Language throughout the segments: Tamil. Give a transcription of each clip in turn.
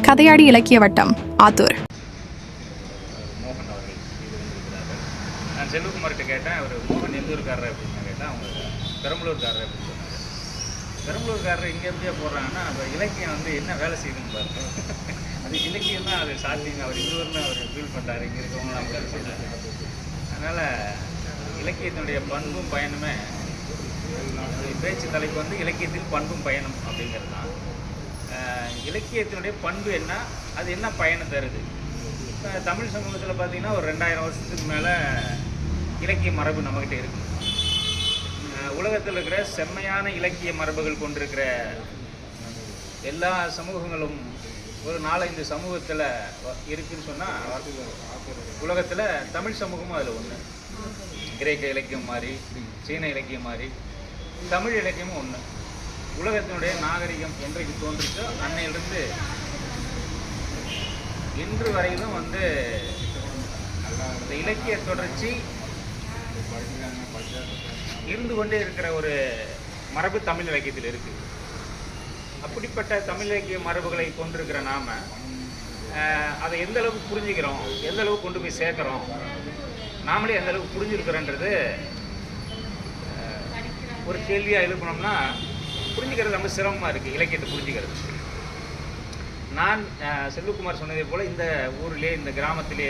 கதையாடி இலக்கிய வட்டம், ஆத்தூர். மோகன் அவர்கள் இது வந்திருக்கிறார்கள். நான் செல்வகுமார்கிட்ட கேட்டேன், அவர் மோகன் எந்த ஊருக்காரர் அப்படின்னு கேட்டேன். அவங்க பெரம்பலூர்காரர் அப்படின்னு சொன்னாங்க. பெரம்பலூர்காரர் இங்கே எப்படியா போடுறாங்கன்னா, இப்போ இலக்கியம் வந்து என்ன வேலை செய்யணும்னு பாருங்க. அது இலக்கியம் தான், அது சாத்தியம். அவர் இந்த ஊர்னு அவர் ஃபீல் பண்ணுறாரு, இங்கே இருக்கவங்களாம் அப்படி செய்கிறாரு. அதனால் இலக்கியத்தினுடைய பண்பும் பயனுமே, பேச்சு தலைப்பு வந்து இலக்கியத்தில் பண்பும் பயனும் அப்படிங்கிறது தான். இலக்கியத்தினுடைய பண்பு என்ன, அது என்ன பயனை தருது? இப்போ தமிழ் சமூகத்தில் பார்த்திங்கன்னா ஒரு 2000 வருஷத்துக்கு மேலே இலக்கிய மரபு நம்மக்கிட்ட இருக்குது. உலகத்தில் இருக்கிற செம்மையான இலக்கிய மரபுகள் கொண்டிருக்கிற எல்லா சமூகங்களும் ஒரு 4-5 சமூகத்தில் இருக்குதுன்னு சொன்னால், உலகத்தில் தமிழ் சமூகமும் அதில் ஒன்று. கிரேக்க இலக்கியம் மாதிரி, சீன இலக்கியம் மாதிரி தமிழ் இலக்கியமும் ஒன்று. உலகத்தினுடைய நாகரிகம் என்றைக்கு தோன்றுச்சோ அன்னையிலிருந்து இன்று வரையிலும் வந்து இந்த இலக்கிய தொடர்ச்சி இருந்து கொண்டே இருக்கிற ஒரு மரபு தமிழ் இலக்கியத்தில் இருக்குது. அப்படிப்பட்ட தமிழ் இலக்கிய மரபுகளை கொண்டிருக்கிற நாம் அதை எந்த அளவுக்கு புரிஞ்சுக்கிறோம், எந்த அளவுக்கு கொண்டு போய் சேர்க்குறோம், நாமளே எந்த அளவுக்கு புரிஞ்சுருக்கிறோன்றது ஒரு கேள்வியாக எழுப்பணும்னா, புரிஞ்சுக்கிறது ரொம்ப சிரமமாக இருக்குது. இலக்கியத்தை புரிஞ்சுக்கிறது. நான் செல்வகுமார் சொன்னதே போல் இந்த ஊரிலே, இந்த கிராமத்திலே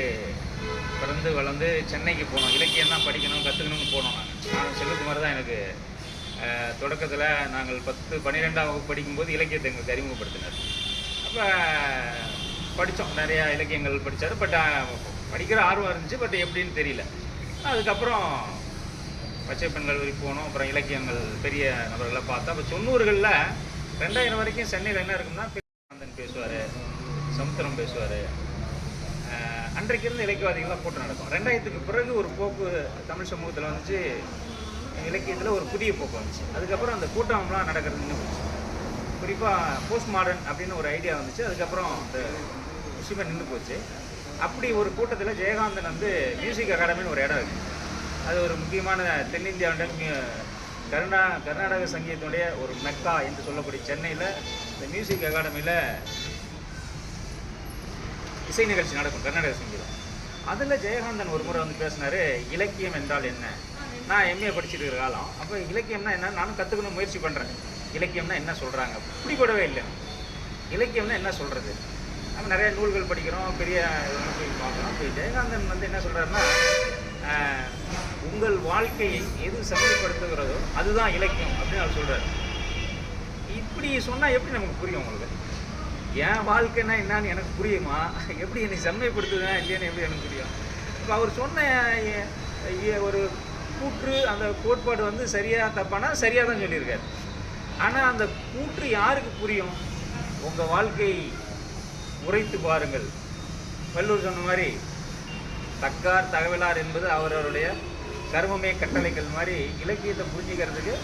பிறந்து வளர்ந்து சென்னைக்கு போனோம். இலக்கியம் தான் படிக்கணும், கற்றுக்கணும்னு போனோம். நான் செல்வகுமார் தான் எனக்கு தொடக்கத்தில் நாங்கள் 10-12ஆம் வகுப்பு படிக்கும்போது இலக்கியத்தை எங்களுக்கு அறிமுகப்படுத்தினார். அப்போ படித்தோம், நிறையா இலக்கியங்கள் படித்தார். பட் படிக்கிற ஆர்வம் இருந்துச்சு, பட் எப்படின்னு தெரியல. அதுக்கப்புறம் பச்சை பெண்கள் வரைக்கும் போனோம். அப்புறம் இலக்கியங்கள் பெரிய நபர்களை பார்த்தா, அப்போ 90களில் 2000 வரைக்கும் சென்னையில் என்ன இருக்குன்னா, ஆனந்தன் பேசுவார், சமுத்திரம் பேசுவார். அன்றைக்கு இருந்த இலக்கியவாதிகள்லாம் போட்டு நடக்கும். 2000க்கு பிறகு ஒரு போக்கு தமிழ் சமூகத்தில் வந்துச்சு, இலக்கியத்தில் ஒரு புதிய போக்கு வந்துச்சு. அதுக்கப்புறம் அந்த கூட்டம்லாம் நடக்கிறது நின்று போச்சு. குறிப்பாக போஸ்ட் மாடர்ன் அப்படின்னு ஒரு ஐடியா வந்துச்சு. அதுக்கப்புறம் அந்த விஷயமே நின்று போச்சு. அப்படி ஒரு கூட்டத்தில் ஜெயகாந்தன் வந்து மியூசிக் அகாடமின்னு ஒரு இடம் இருக்குது. அது ஒரு முக்கியமான தென்னிந்தியாவுடைய கர்நாடக சங்கீதத்துடைய ஒரு மெக்கா என்று சொல்லக்கூடிய சென்னையில் இந்த மியூசிக் அகாடமியில் இசை நிகழ்ச்சி நடக்கும், கர்நாடக சங்கீதம். அதில் ஜெயகாந்தன் ஒரு முறை வந்து பேசினார், இலக்கியம் என்றால் என்ன. நான் எம்ஏ படிச்சுட்டு இருக்கிற காலம். அப்போ இலக்கியம்னா என்ன, நானும் கற்றுக்கணும் முயற்சி பண்ணுறேன். இலக்கியம்னா என்ன சொல்கிறாங்க, பிடிக்கூடவே இல்லை. இலக்கியம்னா என்ன சொல்கிறது, நம்ம நிறைய நூல்கள் படிக்கிறோம், பெரிய இதெல்லாம் போய் பார்க்குறோம். இப்போ ஜெயகாந்தன் வந்து என்ன சொல்கிறாருன்னா, உங்கள் வாழ்க்கையை எது செம்மைப்படுத்துகிறதோ அதுதான் இலக்கியம் அப்படின்னு அவர் சொல்கிறார். இப்படி சொன்னால் எப்படி நமக்கு புரியும் உங்களுக்கு? என் வாழ்க்கைன்னா என்னன்னு எனக்கு புரியுமா? எப்படி என்னை செம்மைப்படுத்துதா இல்லையான்னு எப்படி எனக்கு புரியும்? இப்போ அவர் சொன்ன ஒரு கூற்று, அந்த கோட்பாடு வந்து சரியாக தப்பானா சரியாக தான் சொல்லியிருக்காரு. ஆனால் அந்த கூற்று யாருக்கு புரியும்? உங்கள் வாழ்க்கை உரைத்து பாருங்கள். வள்ளுவர் சொன்ன மாதிரி, தக்கார் தகவலார் என்பது அவரவருடைய கர்மமே கட்டளைகள் மாதிரி இலக்கியத்தை புரிஞ்சுக்கிறதுக்கு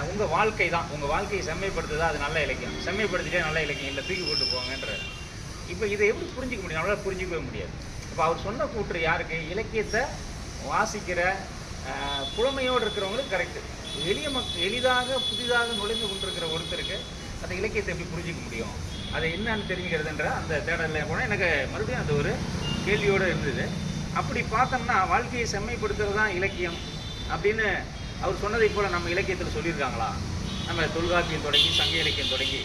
உங்கள் வாழ்க்கை தான், உங்கள் வாழ்க்கையை செம்மைப்படுத்துதா அது நல்ல இலக்கியம், செம்மைப்படுத்திட்டே நல்ல இலக்கியம் இல்லை, தூக்கி போட்டு போங்கன்ற. இப்போ இதை எப்படி புரிஞ்சிக்க முடியும்? நம்மளால் புரிஞ்சிக்கவே முடியாது. இப்போ அவர் சொன்ன கூற்று யாருக்கு? இலக்கியத்தை வாசிக்கிற புலமையோடு இருக்கிறவங்களுக்கு கரெக்டு. எளிதாக புதிதாக நுழைந்து கொண்டிருக்கிற ஒருத்தருக்கு அந்த இலக்கியத்தை எப்படி புரிஞ்சிக்க முடியும், அதை என்னன்னு தெரிஞ்சுக்கிறதுன்ற அந்த தேடலில் போனால் எனக்கு மறுபடியும் அந்த ஒரு கேள்வியோடு இருந்தது. அப்படி பார்த்தோம்னா வாழ்க்கையை செம்மைப்படுத்துறது தான் இலக்கியம் அப்படின்னு அவர் சொன்னதை போல் நம்ம இலக்கியத்தில் சொல்லியிருக்காங்களா? நம்ம தொல்காப்பியம் தொடங்கி சங்க இலக்கியம் தொடங்கி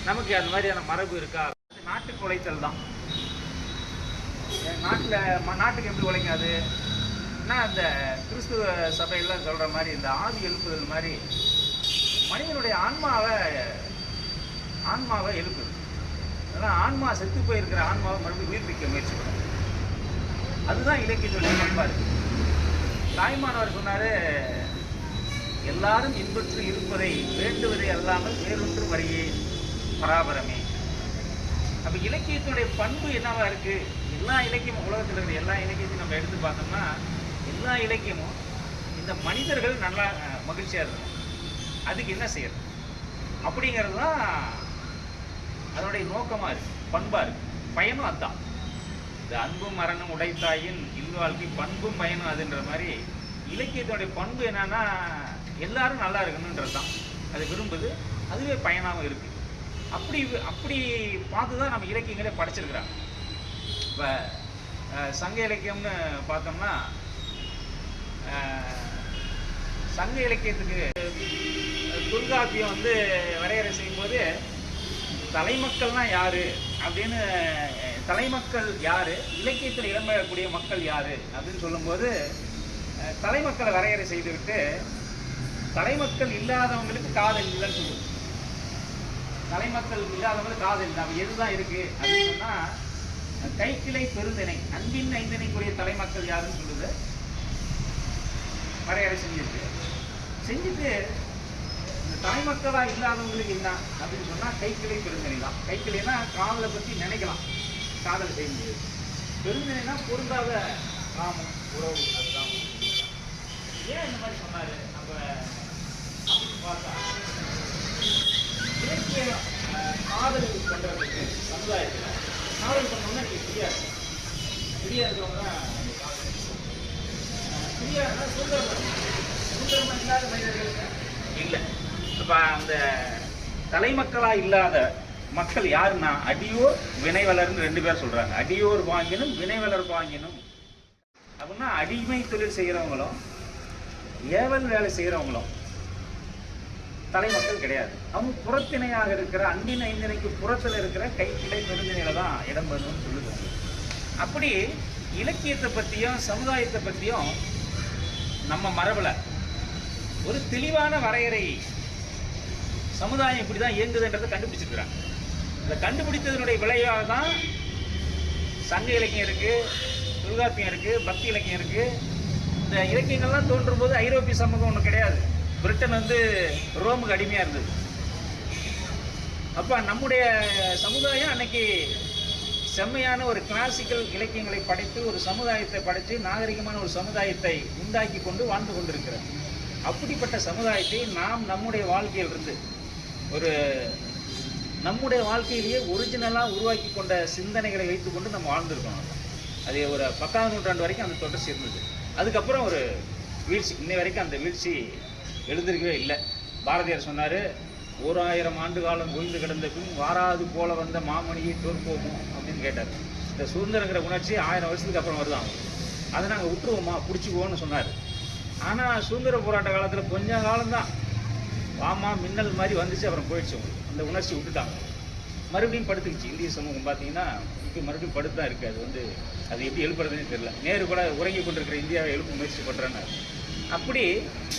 நமக்கு அந்த மாதிரியான மரபு இருக்கா? நாட்டுக்கு உழைத்தல் தான். நாட்டுக்கு எப்படி உழைக்காது? ஆனால் அந்த கிறிஸ்துவ சபையெல்லாம் சொல்கிற மாதிரி இந்த ஆவி எழுப்புதல் மாதிரி மனிதனுடைய ஆன்மாவை எழுப்புது. அதனால் ஆன்மா செத்து போயிருக்கிற ஆன்மாவை மறுபடியும் உயிர்ப்பிக்க முயற்சி பண்ணும். அதுதான் இலக்கியத்துடைய பண்பா இருக்குது. தாய்மானவர் சொன்னார், எல்லாரும் இன்பற்று இருப்பதை வேண்டுவதை அல்லாமல் வேறொன்றும் வரையே பராபரமே. அப்போ இலக்கியத்தினுடைய பண்பு என்னவா இருக்குது? எல்லா இலக்கியமும், உலகத்தில் இருக்கிற எல்லா இலக்கியத்தையும் நம்ம எடுத்து பார்த்தோம்னா எல்லா இலக்கியமும் இந்த மனிதர்கள் நல்லா மகிழ்ச்சியாக இருக்கணும், அதுக்கு என்ன செய்யறது அப்படிங்கிறது தான் அதனுடைய நோக்கமாக இருக்குது, பண்பாக இருக்குது. பயனும் அதுதான். இந்த அன்பும் மரணம் உடைத்தாயின் இல்வ வாழ்க்கை பண்பும் பயனும் அதுன்ற மாதிரி இலக்கியத்தினுடைய பண்பு என்னன்னா எல்லாரும் நல்லா இருக்கணுன்றது தான். அதை விரும்புது, அதுவே பயனாகவும் இருக்குது. அப்படி அப்படி பார்த்து தான் நம்ம இலக்கியங்களே படைச்சிருக்கிறாங்க. இப்போ சங்க இலக்கியம்னு பார்த்தோம்னா சங்க இலக்கியத்துக்கு தொல்காப்பியம் வந்து வரையறை செய்யும்போது தலைமக்கள்னா யாரு அப்படின்னு, தலைமக்கள் யாரு, இலக்கியத்தில் இடம்பெறக்கூடிய மக்கள் யாரு அப்படின்னு சொல்லும்போது தலைமக்களை வரையறை செய்துவிட்டு தலைமக்கள் இல்லாதவங்களுக்கு காதல் இல்லைன்னு சொல்லுவோம். தலைமக்கள் இல்லாதவங்களுக்கு காதல் இல்லை. அப்போ எதுதான் இருக்கு அப்படின்னு சொன்னா கைக்கிளை பெருந்திணை அன்பின் ஐந்திணைக்குரிய தலைமக்கள் யாருன்னு சொல்லுது வரையறை செஞ்சுட்டு இந்த தலைமக்களா இல்லாதவங்களுக்கு என்ன அப்படின்னு சொன்னா கைக்கிளை பெருந்திணை தான். கைக்கிளைனா காதலை பற்றி நினைக்கலாம், காதல் செய்ய முடியாது. பெருந்திணைனா பொருந்தாத காமம் உறவு, அதுதான். ஏன் இந்த மாதிரி சொன்னாரு நம்ம அப்படின்னு பார்த்தா இலக்கிய காதல் பண்றதுக்கு சமுதாயத்தில் காதல் பண்ணோம்னா நீங்க ஃப்ரீயா இருக்கிறவங்க தான் ஃப்ரீயா சுதந்திரமா இல்லாத மனிதர்கள் இல்லை. இப்போ அந்த தலைமக்களா இல்லாத மக்கள் யாருன்னா அடியோர் வினைவலர்னு 2 பேர் சொல்றாங்க. அடியோர் வாங்கினும் வினைவலர் வாங்கினும் அப்படின்னா அடிமை தொழில் செய்கிறவங்களும் ஏவல் வேலை செய்கிறவங்களும் தலைமக்கள் கிடையாது. அவங்க புறத்திணையாக இருக்கிற அன்பின் ஐந்திணைக்கு புறத்தில் இருக்கிற கைக்கிளை பெருந்திணையில தான் இடம்பெறணும்னு சொல்லுவாங்க. அப்படி இலக்கியத்தை பற்றியும் சமுதாயத்தை பற்றியும் நம்ம மரபில் ஒரு தெளிவான வரையறை சமுதாயம் இப்படி தான் இயங்குதுன்றதை கண்டுபிடிச்சிருக்கிறாங்க. இந்த கண்டுபிடித்ததனுடைய விளைவாக தான் சங்க இலக்கியம் இருக்குது, தொல்காப்பியம் இருக்குது, பக்தி இலக்கியம் இருக்குது. இந்த இலக்கியங்கள்லாம் தோன்றும் போது ஐரோப்பிய சமூகம் ஒன்றும் கிடையாது. பிரிட்டன் வந்து ரோமுக்கு அடிமையாக இருந்தது. அப்போ நம்முடைய சமுதாயம் அன்னைக்கு செம்மையான ஒரு கிளாசிக்கல் இலக்கியங்களை படைத்து ஒரு சமுதாயத்தை படைத்து நாகரிகமான ஒரு சமுதாயத்தை உண்டாக்கி கொண்டு வாழ்ந்து கொண்டிருக்கிறது. அப்படிப்பட்ட சமுதாயத்தை நாம் நம்முடைய வாழ்க்கையிலிருந்து ஒரு நம்முடைய வாழ்க்கையிலேயே ஒரிஜினலாக உருவாக்கி கொண்ட சிந்தனைகளை வைத்துக்கொண்டு நம்ம வாழ்ந்துருக்கோம். அது ஒரு 10ஆம் நூற்றாண்டு வரைக்கும் அந்த தொடர்ச்சி இருந்தது. அதுக்கப்புறம் ஒரு வீழ்ச்சி, இன்னை வரைக்கும் அந்த வீழ்ச்சி எழுந்திருக்கவே இல்லை. பாரதியார் சொன்னார், 1000 ஆண்டு காலம் கொய்ந்து கிடந்த பின் வாராது போல வந்த மாமணியை தோற்போமோ அப்படின்னு கேட்டார். இந்த சுதந்திரங்கிற உணர்ச்சி 1000 வருஷத்துக்கு அப்புறம் வருதான், அதை நாங்கள் விட்டுருவோமா பிடிச்சிக்குவோன்னு சொன்னார். ஆனால் சுதந்திர போராட்ட காலத்தில் கொஞ்சம் காலம்தான் வாமா மின்னல் மாதிரி வந்துச்சு, அப்புறம் போயிடுச்சு. அந்த உணர்ச்சி விட்டுட்டாங்க, மறுபடியும் படுத்துக்கிச்சு. இந்திய சமூகம் பார்த்தீங்கன்னா இப்போ மறுபடியும் படுத்து தான் இருக்குது. அது எப்படி எழுப்புறதுன்னு தெரியல. நேரு கூட உறங்கி கொண்டிருக்கிற இந்தியாவை எழுப்ப முயற்சி பண்ணுறேன்னு. அப்படி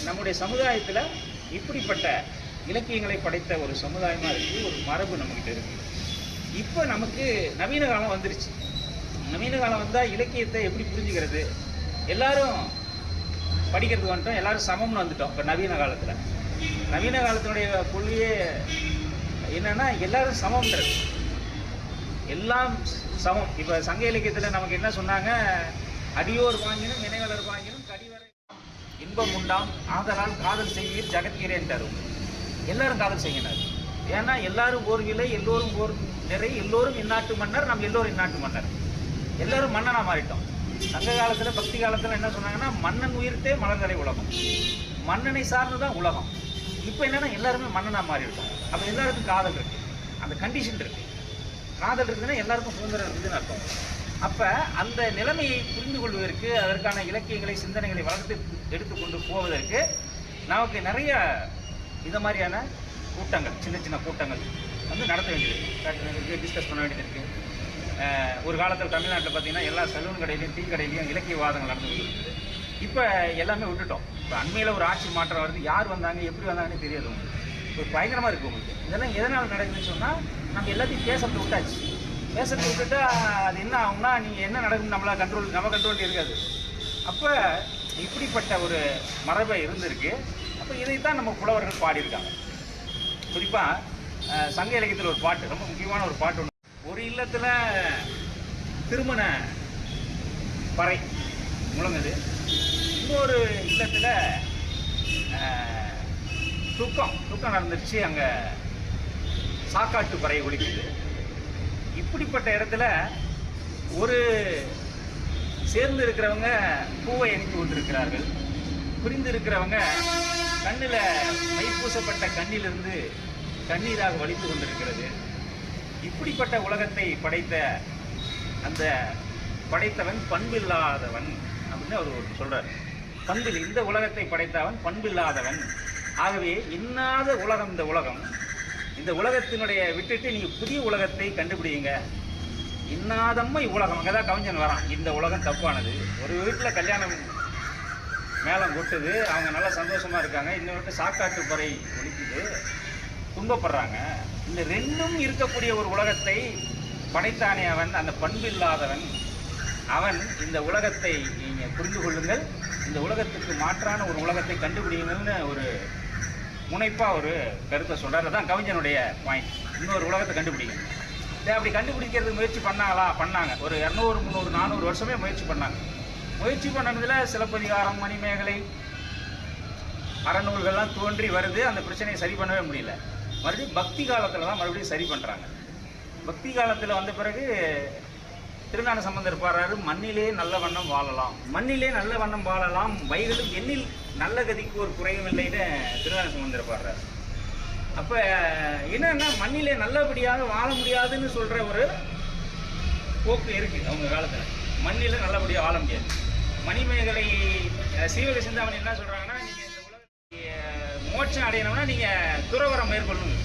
நம்முடைய சமுதாயத்தில் இப்படிப்பட்ட இலக்கியங்களை படைத்த ஒரு சமுதாயமாக இருக்குது, ஒரு மரபு நம்மகிட்ட இருக்குது. இப்போ நமக்கு நவீன காலம் வந்துருச்சு. நவீன காலம் வந்தால் இலக்கியத்தை எப்படி புரிஞ்சுக்கிறது? எல்லாரும் படிக்கிறதுக்கு வந்துட்டோம், எல்லாரும் சமம்னு வந்துட்டோம். இப்போ நவீன காலத்தினுடைய கொள்கையே என்னன்னா எல்லாரும் சமம்ன்றது, எல்லாம் சமம். இப்போ சங்க இலக்கியத்தில் நமக்கு என்ன சொன்னாங்க? அடியோர் வாங்கினும் வினைவலர் வாங்கினும் கடிவரை இன்பம் உண்டாம் ஆதலால் காதல் செய்வீர் ஜகத்கீரேன்ட்டார். எல்லாரும் காதல் செய்யினார். ஏன்னா எல்லாரும் ஓர் விலை, எல்லோரும் ஓர் நிறை, எல்லோரும் இந்நாட்டு மன்னர், நம்ம எல்லோரும் இந்நாட்டு மன்னர், எல்லாரும் மன்னனாக மாறிட்டோம். சங்க காலத்தில் பக்தி காலத்தில் என்ன சொன்னாங்கன்னா மன்னன் உயிர்த்தே மலர்தலை உலகம், மன்னனை சார்ந்து தான் உலகம். இப்போ என்னன்னா எல்லாருமே மன்னனாக மாறிவிட்டோம். அப்போ எல்லாருக்கும் காதல் இருக்குது, அந்த கண்டிஷன் இருக்குது. காதல் இருக்குதுன்னா எல்லாருக்கும் சுதந்திரம் இருக்குதுன்னு அர்த்தம். அப்போ அந்த நிலைமையை புரிந்து கொள்வதற்கு, அதற்கான இலக்கியங்களை சிந்தனைகளை வளர்த்து எடுத்துக்கொண்டு போவதற்கு நமக்கு நிறைய இது மாதிரியான கூட்டங்கள், சின்ன சின்ன கூட்டங்கள் வந்து நடத்த வேண்டியது, டிஸ்கஸ் பண்ண வேண்டியது இருக்குது. ஒரு காலத்தில் தமிழ்நாட்டில் பார்த்திங்கன்னா எல்லா சலூன் கடையிலையும் டீ கடையிலையும் இலக்கியவாதங்கள் நடந்து இருக்குது. இப்போ எல்லாமே விட்டுட்டோம். இப்போ அண்மையில் ஒரு ஆட்சி மாற்றம் வருது, யார் வந்தாங்க எப்படி வந்தாங்கன்னு தெரியாது. உங்களுக்கு ஒரு பயங்கரமாக இருக்குது உங்களுக்கு. இதெல்லாம் எதனால் நடக்குதுன்னு சொன்னால் நம்ம எல்லாத்தையும் பேசுறதை விட்டாச்சு. பேசுறதை விட்டுட்டா அது என்ன ஆகும்னா நீங்கள் என்ன நடக்குதுன்னு நம்ம கண்ட்ரோல் இருக்காது. அப்போ இப்படிப்பட்ட ஒரு மரபை இருந்திருக்கு. அப்போ இதைத்தான் நம்ம புலவர்கள் பாடியிருக்காங்க. குறிப்பாக சங்க இலக்கியத்தில் ஒரு பாட்டு, ரொம்ப முக்கியமான ஒரு பாட்டு ஒன்று. ஒரு இல்லத்தில் திருமண பறை முழங்குது, இன்னொரு இல்லத்தில் துக்கம் நடந்துருச்சு, அங்கே சாக்காட்டு பறை ஒலிக்குது. இப்படிப்பட்ட இடத்துல ஒரு சேர்ந்து இருக்கிறவங்க பூவை அணிந்து கொண்டிருக்கிறார்கள், புரிந்து இருக்கிறவங்க கண்ணில் மைப்பூசப்பட்ட கண்ணிலிருந்து கண்ணீராக வலித்து கொண்டிருக்கிறது. இப்படிப்பட்ட உலகத்தை படைத்த அந்த படைத்தவன் பண்பில்லாதவன் அப்படின்னு அவர் சொல்றார். பண்பில் இந்த உலகத்தை படைத்தவன் பண்பில்லாதவன். ஆகவே இன்னாத உலகம் இந்த உலகம். இந்த உலகத்தினுடைய விட்டுட்டு நீங்கள் புதிய உலகத்தை கண்டுபிடிங்க. இன்னாதம்மை உலகம். அங்கே தான் கவிஞன் வரான். இந்த உலகம் தப்பானது. ஒரு வீட்டில் கல்யாணம் மேளம் கொட்டுது, அவங்க நல்லா சந்தோஷமாக இருக்காங்க. இன்னொரு சாக்காட்டு பறை ஒழிக்குது, துன்பப்படுறாங்க. இந்த ரெண்டும் இருக்கக்கூடிய ஒரு உலகத்தை படைத்தானே அவன், அந்த பண்பில்லாதவன் அவன். இந்த உலகத்தை நீங்கள் புரிந்து கொள்ளுங்கள், இந்த உலகத்துக்கு மாற்றான ஒரு உலகத்தை கண்டுபிடிங்கள்னு ஒரு முனைப்பாக ஒரு கருத்தை சொல்கிறார். தான் கவிஞனுடைய பாயிண்ட். இன்னொரு உலகத்தை கண்டுபிடிங்க. அப்படி கண்டுபிடிக்கிறதுக்கு முயற்சி பண்ணாங்க. ஒரு 200, 300, 400 வருஷமே முயற்சி பண்ணாங்க. முயற்சி பண்ணதில் சிலப்பதிகாரம், மணிமேகலை, அறநூல்கள்லாம் தோன்றி வருது. அந்த பிரச்சனையை சரி பண்ணவே முடியல. மறுபடியும் பக்தி காலத்தில் தான் மறுபடியும் சரி பண்ணுறாங்க. பக்தி காலத்தில் வந்த பிறகு திருஞான சம்பந்தர் பாடுறாரு, மண்ணிலே நல்ல வண்ணம் வாழலாம், மண்ணிலே நல்ல வண்ணம் வாழலாம், வைகளும் எண்ணில் நல்ல கதிக்கு ஒரு குறையும் இல்லைன்னு திருஞான சம்பந்தர் பாடுறாரு. அப்போ என்னன்னா, மண்ணிலே நல்லபடியாக வாழ முடியாதுன்னு சொல்கிற ஒரு போக்கு இருக்குது அவங்க காலத்தில். மண்ணில் நல்லபடியாக வாழ முடியாது. மணிமேகலை, சீவக சிந்தாமணி என்ன சொல்கிறாங்கன்னா, நீங்கள் இந்த உலகத்தை மோட்சம் அடையணும்னா நீங்கள் துறவரம் மேற்கொள்ளணும்.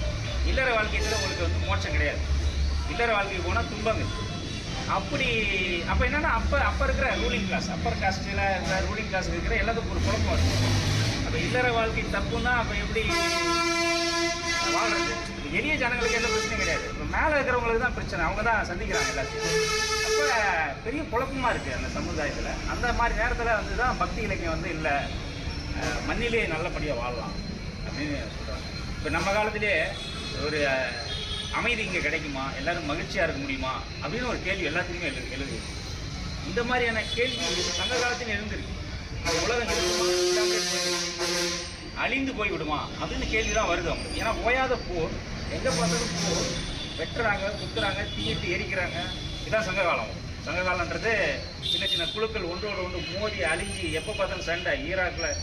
இல்லற வாழ்க்கையில் உங்களுக்கு வந்து மோட்சம் கிடையாது. இல்லற வாழ்க்கைக்கு போனால் துன்பங்கள். அப்போ என்னென்னா, அப்போ இருக்கிற ரூலிங் கிளாஸ், அப்பர் காஸ்ட்டில் இருக்கிற ரூலிங் கிளாஸ் இருக்கிற எல்லாத்துக்கும் ஒரு குழப்பம் வருது. அப்போ இல்லற வாழ்க்கை தப்புன்னா அப்போ எப்படி வாழ்றது? எளிய ஜனங்களுக்கு எந்த பிரச்சனையும் கிடையாது. இப்போ மேலே இருக்கிறவங்களுக்கு தான் பிரச்சனை. அவங்க தான் சந்திக்கிறாங்க எல்லாத்தையும். அப்போ பெரிய குழப்பமாக இருக்குது அந்த சமுதாயத்தில். அந்த மாதிரி நேரத்தில் வந்து தான் பக்தி இலக்கியம் வந்து இல்லை, மண்ணிலே நல்லபடியாக வாழலாம் அப்படின்னு சொல்கிறாங்க. இப்போ நம்ம காலத்திலே ஒரு அமைதி இங்கே கிடைக்குமா, எல்லோரும் மகிழ்ச்சியாக இருக்க முடியுமா அப்படின்னு ஒரு கேள்வி எல்லாத்துக்குமே எழுது. இந்த மாதிரியான கேள்வி சங்க காலத்தில் எழுந்திருக்கு. உலகம் அழிந்து போய்விடுமா அப்படின்னு கேள்வி தான் வருது அவங்க. ஏன்னா ஓயாத போர், எங்கே பார்த்தாலும் போர், வெட்டுறாங்க, குத்துறாங்க, தீயிட்டு எரிக்கிறாங்க. இதுதான் சங்க காலம். சங்க காலன்றது சின்ன சின்ன குழுக்கள் ஒன்றோடு ஒன்று மோதி அழிஞ்சி எப்போ பார்த்தாலும் சண்டை. ஈராக்கில்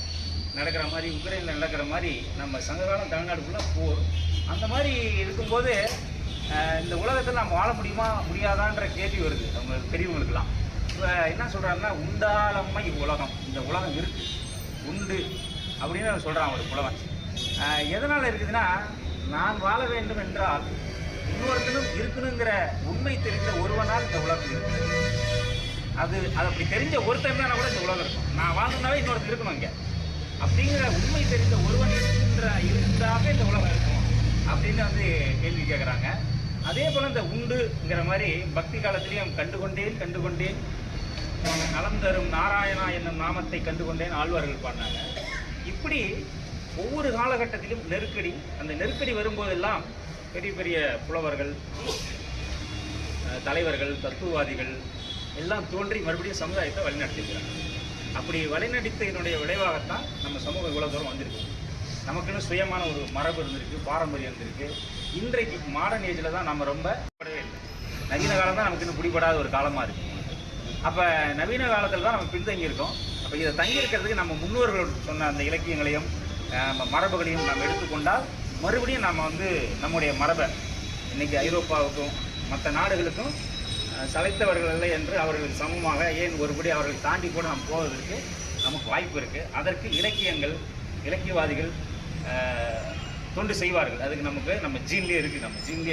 நடக்கிற மாதிரி, உக்ரைனில் நடக்கிற மாதிரி நம்ம சங்க காலம் தமிழ்நாடுக்குள்ளே போர். அந்த மாதிரி இருக்கும்போது இந்த உலகத்தில் நம்ம வாழ முடியுமா முடியாதான்ற கேள்வி வருது அவங்க பெரியவங்களுக்கெல்லாம். இப்போ என்ன சொல்கிறாங்கன்னா, உண்டாலம்மை உலகம், இந்த உலகம் இருக்குது, உண்டு அப்படின்னு சொல்கிறான் ஒரு புலவன். எதனால் இருக்குதுன்னா, நான் வாழ வேண்டும் என்றால் இன்னொருத்தனும் இருக்கணுங்கிற உண்மை தெரிந்த ஒருவனால் இந்த உலகம் இருக்குது. அது அப்படி தெரிஞ்ச ஒருத்தன் தான் கூட இந்த உலகம் இருக்கும். நான் வாழணுன்னாவே இன்னொருத்தர் இருக்கணும் இங்கே அப்படிங்கிற உண்மை தெரிந்த ஒருவன் இருந்தாவே இந்த உலகம் இருக்கும் அப்படின்னு வந்து கேள்வி கேட்குறாங்க. அதே போல் இந்த உண்டுங்கிற மாதிரி பக்தி காலத்திலையும் கண்டுகொண்டேன் நலம் தரும் நாராயணா என்னும் நாமத்தை கண்டுகொண்டேன் ஆழ்வார்கள் பாடினாங்க. இப்படி ஒவ்வொரு காலகட்டத்திலும் நெருக்கடி. அந்த நெருக்கடி வரும்போதெல்லாம் பெரிய பெரிய புலவர்கள், தலைவர்கள், தத்துவவாதிகள் எல்லாம் தோன்றி மறுபடியும் சமுதாயத்தை வழிநடத்திக்கிறாங்க. அப்படி வழிநடத்தினுடைய விளைவாகத்தான் நம்ம சமூகம் இவ்வளோ தூரம் வந்திருக்கு. நமக்குன்னு சுயமான ஒரு மரபு இருந்திருக்கு, பாரம்பரியம் இருந்திருக்கு. இன்றைக்கு மாடர்ன் ஏஜில் தான் நம்ம ரொம்ப படவே இல்லை. நவீன காலம் தான் நமக்கு இன்னும் பிடிபடாத ஒரு காலமாக இருக்குது. அப்போ நவீன காலத்தில் தான் நம்ம பின்தங்கி இருக்கோம். அப்போ இதை தங்கியிருக்கிறதுக்கு நம்ம முன்னோர்கள் சொன்ன அந்த இலக்கியங்களையும் மரபுகளையும் நம்ம எடுத்துக்கொண்டால் மறுபடியும் நம்ம வந்து நம்முடைய மரபை இன்றைக்கி ஐரோப்பாவுக்கும் மற்ற நாடுகளுக்கும் சளைத்தவர்கள் இல்லை என்று அவர்களுக்கு சமமாக ஏன் ஒருபடி அவர்கள் தாண்டி கூட நம்ம போவதற்கு நமக்கு வாய்ப்பு இருக்குது. அதற்கு இலக்கியவாதிகள் தொண்டு செய்வார்கள். அதுக்கு நம்ம ஜீன்லேயே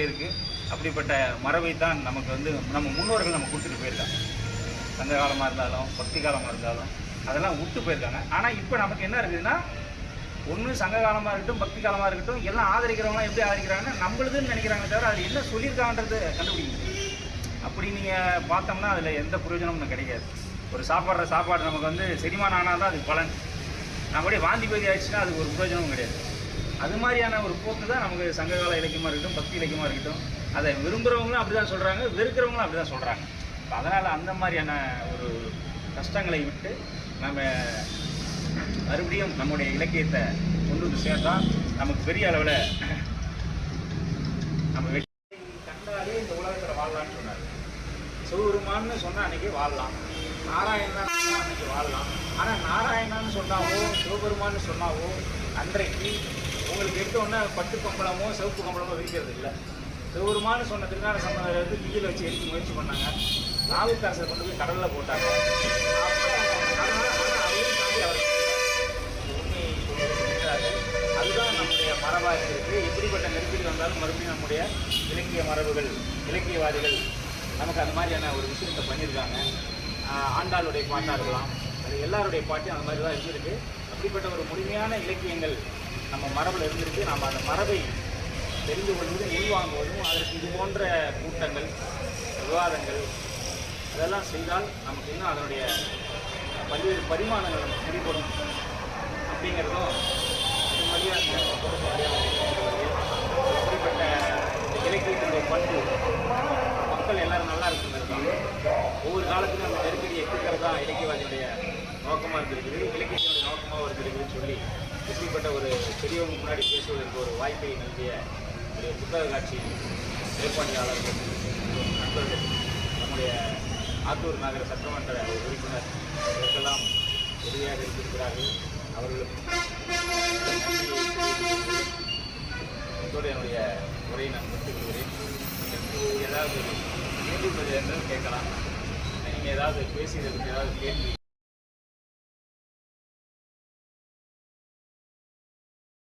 இருக்குது. அப்படிப்பட்ட மரபை தான் நமக்கு வந்து நம்ம முன்னோர்கள் நம்ம கொடுத்துட்டு போயிருக்காங்க. சங்க காலமாக இருந்தாலும் பக்தி காலமாக இருந்தாலும் அதெல்லாம் விட்டு போயிருக்காங்க. ஆனால் இப்போ நமக்கு என்ன இருக்குதுன்னா, ஒன்று சங்க காலமாக இருக்கட்டும், பக்தி காலமாக இருக்கட்டும், எல்லாம் ஆதரிக்கிறவங்களாம் எப்படி ஆதரிக்கிறாங்கன்னா நம்மளுதுன்னு நினைக்கிறாங்க தவிர அது என்ன சொல்லியிருக்காங்கன்றது கண்டுபிடிக்கணும். அப்படி நீங்கள் பார்த்தோம்னா அதில் எந்த பிரயோஜனமும் கிடைக்காது. ஒரு சாப்பாடு நமக்கு வந்து செரிமானம் ஆனால் தான் அதுக்கு பலன். நம்மளுடைய வாந்தி பேதி ஆயிடுச்சுன்னா அதுக்கு ஒரு பிரயோஜனமும் கிடையாது. அது மாதிரியான ஒரு போக்கு தான் நமக்கு சங்ககால இலக்கியமாக இருக்கட்டும், பக்தி இலக்கியமாக இருக்கட்டும். அதை விரும்புகிறவங்களும் அப்படி தான் சொல்கிறாங்க, வெறுக்கிறவங்களும் அப்படி தான் சொல்கிறாங்க. அதனால் அந்த மாதிரியான ஒரு கஷ்டங்களை விட்டு நம்ம மறுபடியும் நம்முடைய இலக்கியத்தை கொண்டு வந்து சேர்த்தால் நமக்கு பெரிய அளவில் நம்ம வெற்றி கண்டாலே இந்த உலகத்தில் வாழலாம்னு சொன்னார். சிவபெருமான்னு சொன்னால் அன்றைக்கி வாழலாம், நாராயணான்னு சொன்னால் அன்றைக்கி வாழலாம். ஆனால் நாராயணான்னு சொன்னாவோ சிவபெருமான்னு சொன்னாவோ அன்றைக்கு உங்களுக்கு எடுத்தோன்னே பட்டு கம்பளமோ சிவப்பு கம்பளமோ விரிக்கிறது இல்லை. சிவபெருமான்னு சொன்ன திருஞான சம்பந்தரை வந்து தீயில வச்சு எரிக்க முயற்சி பண்ணாங்க. நாவுக்கரசரை கொண்டு போய் கடலில் போட்டாங்க. அதையும் தாண்டி அவர் உண்மையை சொல்லியிருக்கிறாரு. அதுதான் நம்முடைய மரபாக இருக்குது. எப்படிப்பட்ட நெருக்கடி வந்தாலும் மறுபடியும் நம்முடைய இலக்கிய மரபுகள், இலக்கியவாதிகள் நமக்கு அந்த மாதிரியான ஒரு விஷயத்தை பண்ணியிருக்காங்க. ஆண்டாளுடைய பாட்டாக இருக்கலாம், அது எல்லாருடைய பாட்டும் அந்த மாதிரி தான் இருந்திருக்கு. அப்படிப்பட்ட ஒரு முழுமையான இலக்கியங்கள் நம்ம மரபில் இருந்திருக்கு. நாம் அந்த மரபை தெரிந்து கொள்வதும் உள்வாங்குவதும் அதற்கு இது போன்ற கூட்டங்கள், விவாதங்கள் அதெல்லாம் செய்தால் நமக்கு இன்னும் அதனுடைய பல்வேறு பரிமாணங்கள் நமக்கு பிடிபடும் அப்படிங்கிறதும் இது மாதிரியாக இப்படிப்பட்ட இலக்கியத்தினுடைய பண்பு மக்கள் எல்லாரும் நல்லா இருக்கிறது தான். ஒவ்வொரு காலத்திலும் அந்த நெருக்கடியை தீர்க்கிறது தான் இலக்கியவாதியுடைய நோக்கமாக இருந்திருக்குது, இலக்கியத்தினுடைய நோக்கமாக இருந்திருக்குதுன்னு சொல்லி இப்படிப்பட்ட ஒரு பெரியவங்க முன்னாடி பேசுவதற்கு ஒரு வாய்ப்பை நல்கிய ஒரு புத்தக காட்சி ஏற்பாட்டாளர்கள், நண்பர்கள், நம்முடைய ஆத்தூர் நகர சட்டமன்ற உறுப்பினர் இதற்கெல்லாம் உதவியாக இருந்திருக்கிறார்கள். அவர்களுக்கு இதோடு என்னுடைய உரையை நான் முடித்துக் கொள்கிறேன். ஏதாவது கேள்வி என்றால் கேட்கலாம். நீங்கள் ஏதாவது பேசுகிறதுக்கு ஏதாவது கேள்வி